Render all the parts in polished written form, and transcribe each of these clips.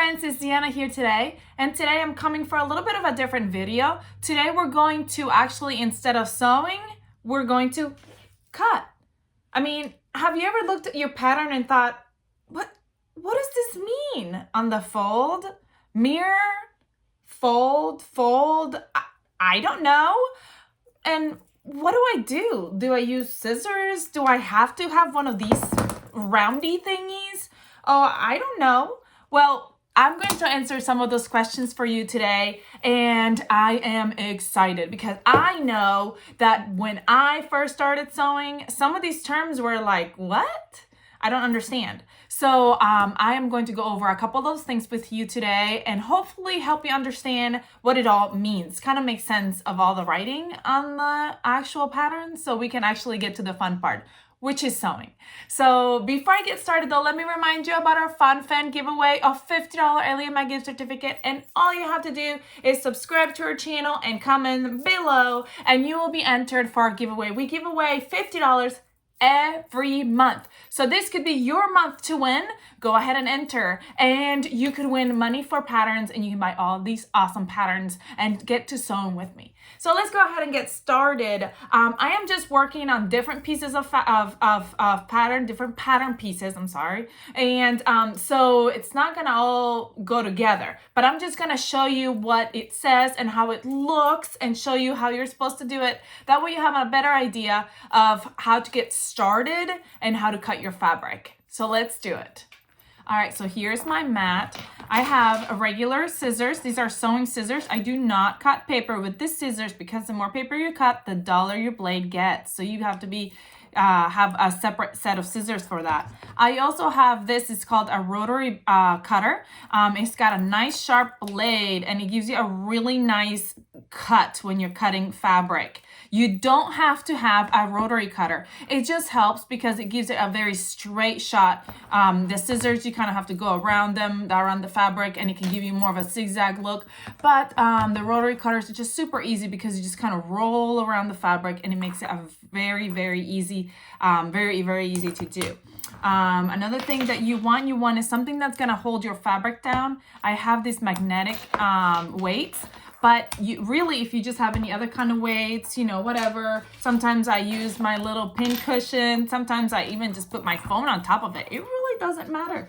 friends, it's Deanna here today, and today I'm coming for a little bit of a different video. Today we're going to actually, instead of sewing, we're going to cut. I mean, have you ever looked at your pattern and thought, what does this mean? On the fold, mirror, fold, I don't know. And what do I do? Do I use scissors? Do I have to have one of these roundy thingies? Oh, I don't know. Well, I'm going to answer some of those questions for you today, and I am excited because I know that when I first started sewing, some of these terms were like, what? I don't understand. So I am going to go over a couple of those things with you today and hopefully help you understand what it all means. Kind of make sense of all the writing on the actual pattern so we can actually get to the fun part, which is sewing. So before I get started though, let me remind you about our Fun Fan giveaway of $50 Ellie and my gift certificate. And all you have to do is subscribe to our channel and comment below and you will be entered for our giveaway. We give away $50 every month. So this could be your month to win. Go ahead and enter and you could win money for patterns and you can buy all these awesome patterns and get to sewing with me. So let's go ahead and get started. I am just working on different pieces of pattern, different pattern pieces, I'm sorry. And so it's not gonna all go together, but I'm just gonna show you what it says and how it looks and show you how you're supposed to do it. That way you have a better idea of how to get started and how to cut your fabric. So let's do it. All right, so here's my mat. I have regular scissors. These are sewing scissors. I do not cut paper with these scissors because the more paper you cut, the duller your blade gets. So you have to have a separate set of scissors for that. I also have this, it's called a rotary cutter. It's got a nice sharp blade and it gives you a really nice cut when you're cutting fabric. You don't have to have a rotary cutter. It just helps because it gives it a very straight shot. The scissors, you kind of have to go around them, around the fabric, and it can give you more of a zigzag look. But the rotary cutters are just super easy because you just kind of roll around the fabric and it makes it a very easy, very easy to do. Another thing that you want is something that's gonna hold your fabric down. I have these magnetic weights. But you really, if you just have any other kind of weights, you know, whatever. Sometimes I use my little pin cushion. Sometimes I even just put my phone on top of it. It really doesn't matter.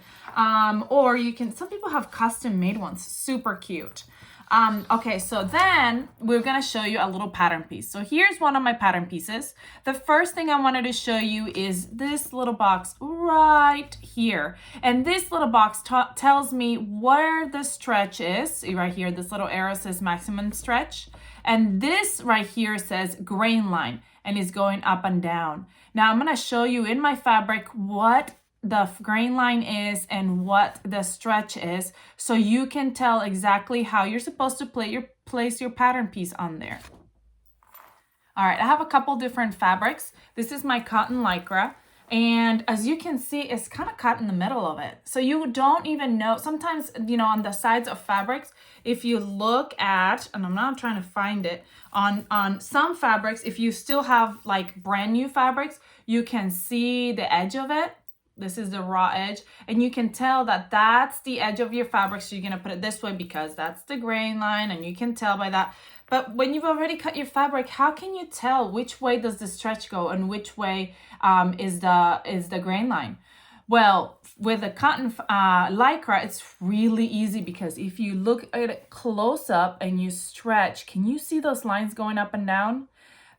Or you can, some people have custom made ones, super cute. Okay, so then we're gonna show you a little pattern piece. So here's one of my pattern pieces. The first thing I wanted to show you is this little box right here. And this little box tells me where the stretch is. See right here, this little arrow says maximum stretch. And this right here says grain line and is going up and down. Now I'm gonna show you in my fabric what the grain line is and what the stretch is so you can tell exactly how you're supposed to place your pattern piece on there. All right, I have a couple different fabrics. This is my cotton lycra, and as you can see, it's kind of cut in the middle of it. So you don't even know, sometimes, you know, on the sides of fabrics, if you look at, and I'm not trying to find it, on some fabrics, if you still have like brand new fabrics, you can see the edge of it. This is the raw edge, and you can tell that that's the edge of your fabric. So you're gonna put it this way because that's the grain line, and you can tell by that. But when you've already cut your fabric, how can you tell which way does the stretch go and which way is the grain line? Well, with the cotton lycra, it's really easy because if you look at it close up and you stretch, can you see those lines going up and down?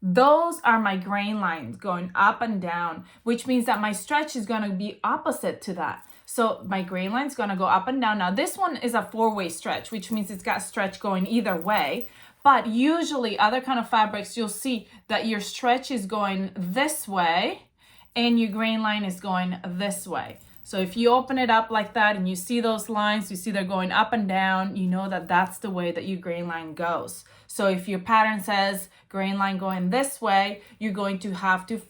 Those are my grain lines going up and down, which means that my stretch is going to be opposite to that. So my grain line is going to go up and down. Now this one is a four-way stretch, which means it's got stretch going either way. But usually other kind of fabrics, you'll see that your stretch is going this way and your grain line is going this way. So if you open it up like that and you see those lines, you see they're going up and down, you know that that's the way that your grain line goes. So if your pattern says grain line going this way, you're going to have to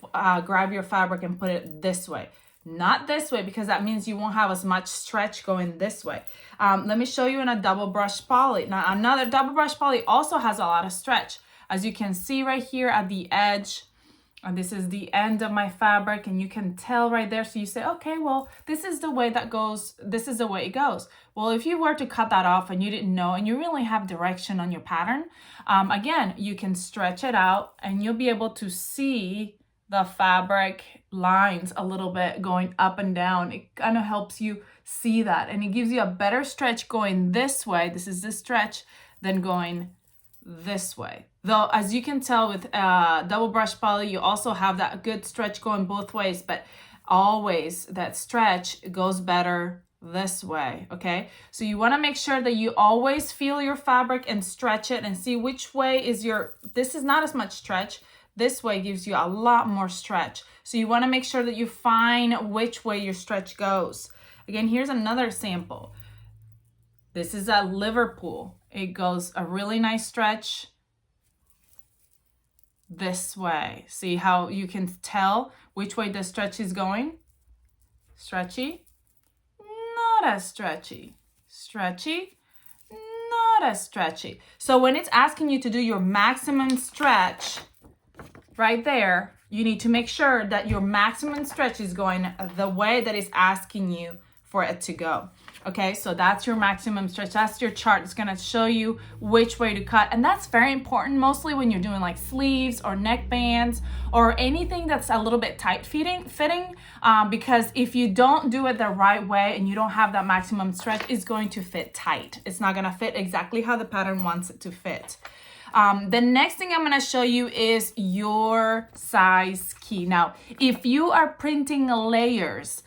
grab your fabric and put it this way. Not this way, because that means you won't have as much stretch going this way. Let me show you in a double brush poly. Now another double brush poly also has a lot of stretch. As you can see right here at the edge, And this is the end of my fabric, and you can tell right there. So you say, okay, well, this is the way that goes. This is the way it goes. Well, if you were to cut that off and you didn't know, and you really have direction on your pattern, again, you can stretch it out and you'll be able to see the fabric lines a little bit going up and down. It kind of helps you see that, and it gives you a better stretch going this way. This is the stretch than going this way. Though, as you can tell with double brush poly, you also have that good stretch going both ways, but always that stretch goes better this way, okay? So you want to make sure that you always feel your fabric and stretch it and see which way is your, this is not as much stretch. This way gives you a lot more stretch. So you want to make sure that you find which way your stretch goes. Again, here's another sample. This is at Liverpool. It goes a really nice stretch this way. See how you can tell which way the stretch is going? Stretchy, not as stretchy. Stretchy, not as stretchy. So when it's asking you to do your maximum stretch right there, you need to make sure that your maximum stretch is going the way that it's asking you for it to go. Okay, so that's your maximum stretch. That's your chart. It's gonna show you which way to cut. And that's very important, mostly when you're doing like sleeves or neck bands or anything that's a little bit tight fitting, because if you don't do it the right way and you don't have that maximum stretch, it's going to fit tight. It's not gonna fit exactly how the pattern wants it to fit. The next thing I'm gonna show you is your size key. Now, if you are printing layers,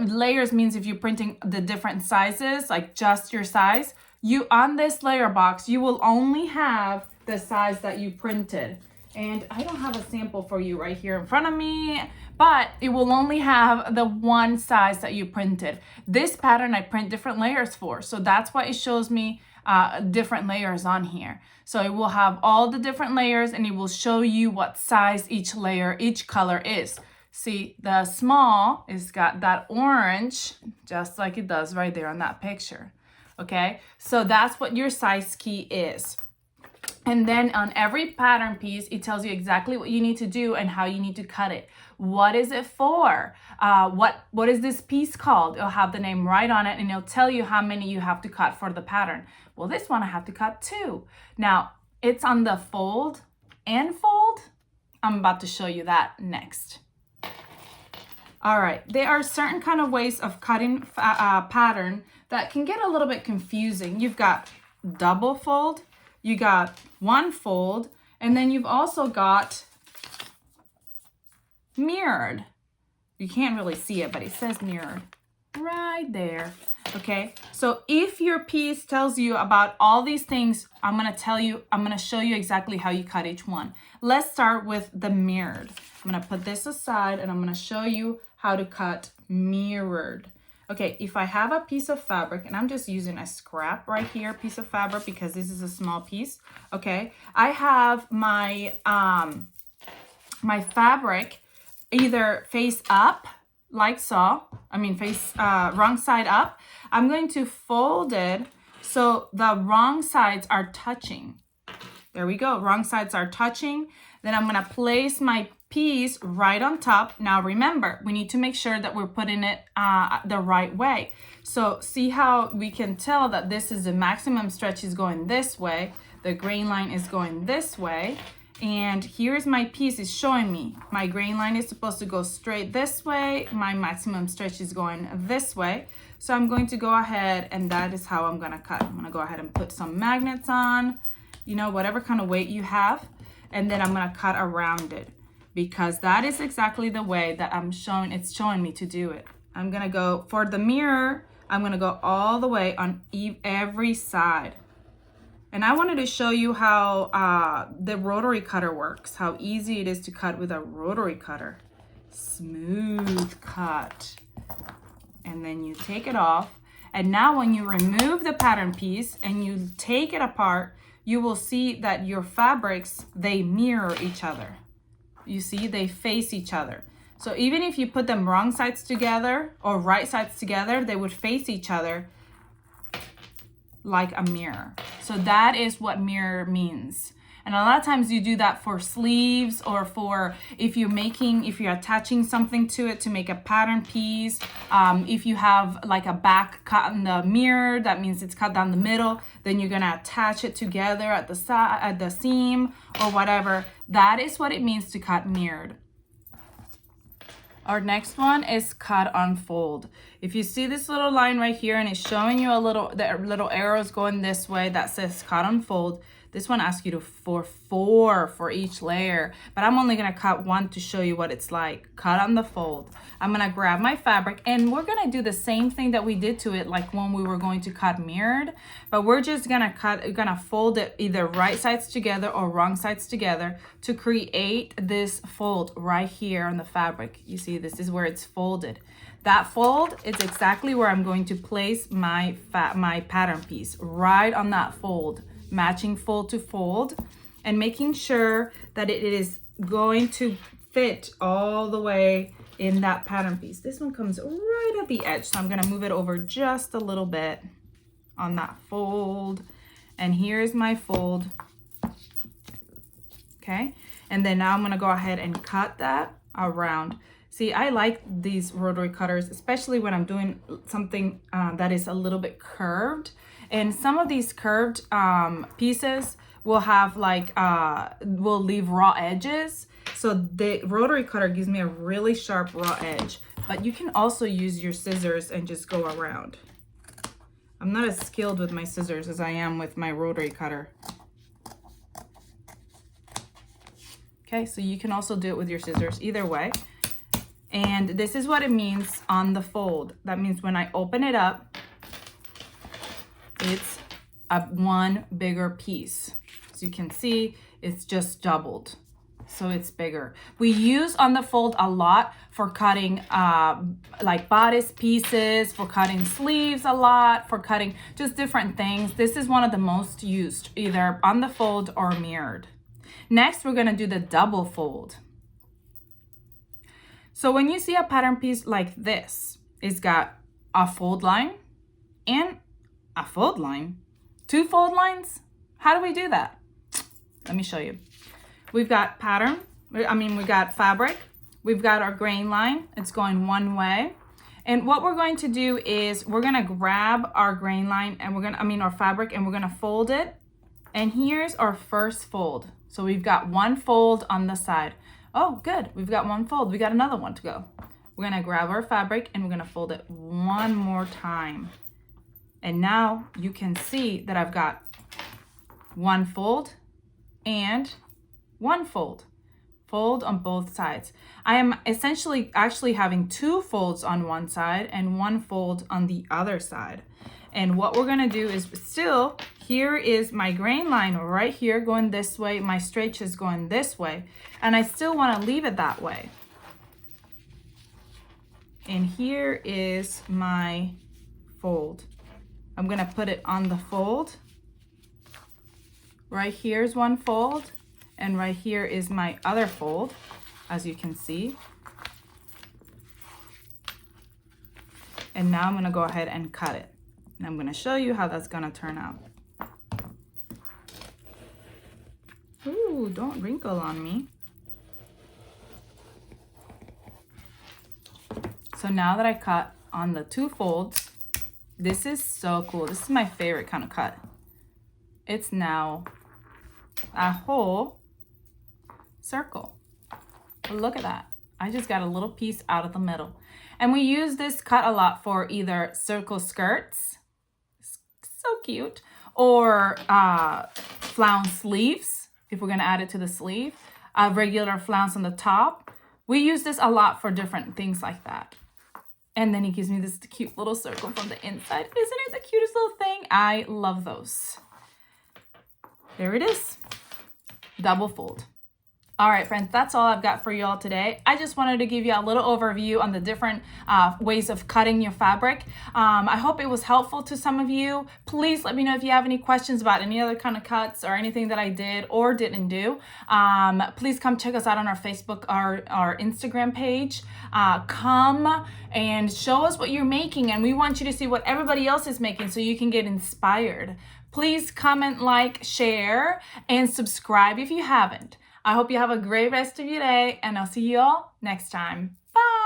layers means if you're printing the different sizes, like just your size, you on this layer box, you will only have the size that you printed. And I don't have a sample for you right here in front of me, but it will only have the one size that you printed. This pattern I print different layers for, so that's why it shows me different layers on here. So it will have all the different layers and it will show you what size each layer, each color is. See, the small is got that orange, just like it does right there on that picture. Okay, so that's what your size key is. And then on every pattern piece, it tells you exactly what you need to do and how you need to cut it. What is it for? What is this piece called? It'll have the name right on it and it'll tell you how many you have to cut for the pattern. Well, this one I have to cut 2. Now, it's on the fold and fold. I'm about to show you that next. All right, there are certain kind of ways of cutting pattern that can get a little bit confusing. You've got double fold, you got one fold, and then you've also got mirrored. You can't really see it, but it says mirrored right there. Okay, so if your piece tells you about all these things, I'm gonna show you exactly how you cut each one. Let's start with the mirrored. I'm gonna put this aside and I'm gonna show you how to cut mirrored. Okay, if I have a piece of fabric, and I'm just using a scrap right here, piece of fabric, because this is a small piece, okay? I have my, my fabric either face up, like so, face wrong side up. I'm going to fold it so the wrong sides are touching. There we go, wrong sides are touching. Then I'm gonna place my piece right on top. Now remember, we need to make sure that we're putting it the right way. So see how we can tell that this is the maximum stretch is going this way, the grain line is going this way, and here's my piece is showing me my grain line is supposed to go straight this way, my maximum stretch is going this way. So I'm going to go ahead and that is how I'm gonna cut. I'm gonna go ahead and put some magnets on, you know, whatever kind of weight you have, and then I'm gonna cut around it, because that is exactly the way that it's showing me to do it. I'm gonna go for the mirror, I'm gonna go all the way on every side. And I wanted to show you how the rotary cutter works, how easy it is to cut with a rotary cutter. Smooth cut. And then you take it off. And now when you remove the pattern piece and you take it apart, you will see that your fabrics, they mirror each other. You see, they face each other. So even if you put them wrong sides together or right sides together, they would face each other like a mirror. So that is what mirror means. And a lot of times you do that for sleeves or for if you're attaching something to it to make a pattern piece. If you have like a back cut in the mirror, that means it's cut down the middle, then you're gonna attach it together at the side, at the seam or whatever. That is what it means to cut mirrored. Our next one is cut unfold. If you see this little line right here and it's showing you the little arrows going this way that says cut unfold, this one asks you to for 4 for each layer, but I'm only gonna cut 1 to show you what it's like. Cut on the fold. I'm gonna grab my fabric and we're gonna do the same thing that we did to it like when we were going to cut mirrored, but we're just gonna fold it either right sides together or wrong sides together to create this fold right here on the fabric. You see, this is where it's folded. That fold is exactly where I'm going to place my pattern piece, right on that fold, matching fold to fold, and making sure that it is going to fit all the way in that pattern piece. This one comes right at the edge, so I'm gonna move it over just a little bit on that fold. And here's my fold, okay? And then now I'm gonna go ahead and cut that around. See, I like these rotary cutters, especially when I'm doing something that is a little bit curved. And some of these curved pieces will have like, will leave raw edges. So the rotary cutter gives me a really sharp raw edge, but you can also use your scissors and just go around. I'm not as skilled with my scissors as I am with my rotary cutter. Okay, so you can also do it with your scissors, either way. And this is what it means on the fold. That means when I open it up, it's one bigger piece. As you can see, it's just doubled. So it's bigger. We use on the fold a lot for cutting like bodice pieces, for cutting sleeves a lot, for cutting just different things. This is one of the most used, either on the fold or mirrored. Next, we're gonna do the double fold. So when you see a pattern piece like this, it's got a fold line and a fold line. 2 fold lines? How do we do that? Let me show you. We've got we got fabric. We've got our grain line. It's going one way. And what we're going to do is we're gonna grab our grain line and our fabric, and we're gonna fold it. And here's our first fold. So we've got 1 fold on the side. Oh, good, we've got 1 fold. We got another one to go. We're gonna grab our fabric and we're gonna fold it 1 more time. And now you can see that I've got 1 fold and 1 fold. Fold on both sides. I am essentially actually having 2 folds on one side and 1 fold on the other side. And what we're gonna do is still, here is my grain line right here going this way, my stretch is going this way, and I still wanna leave it that way. And here is my fold. I'm gonna put it on the fold. Right here's 1 fold, and right here is my other fold, as you can see. And now I'm gonna go ahead and cut it. And I'm gonna show you how that's gonna turn out. Ooh, don't wrinkle on me. So now that I cut on the 2 folds, this is so cool. This is my favorite kind of cut. It's now a whole circle. Look at that. I just got a little piece out of the middle. And we use this cut a lot for either circle skirts, so cute, or flounce sleeves, if we're gonna add it to the sleeve, regular flounce on the top. We use this a lot for different things like that. And then he gives me this cute little circle from the inside. Isn't it the cutest little thing? I love those. There it is. Double fold. All right, friends, that's all I've got for you all today. I just wanted to give you a little overview on the different ways of cutting your fabric. I hope it was helpful to some of you. Please let me know if you have any questions about any other kind of cuts or anything that I did or didn't do. Please come check us out on our Facebook, our Instagram page. Come and show us what you're making, and we want you to see what everybody else is making so you can get inspired. Please comment, like, share, and subscribe if you haven't. I hope you have a great rest of your day, and I'll see you all next time. Bye!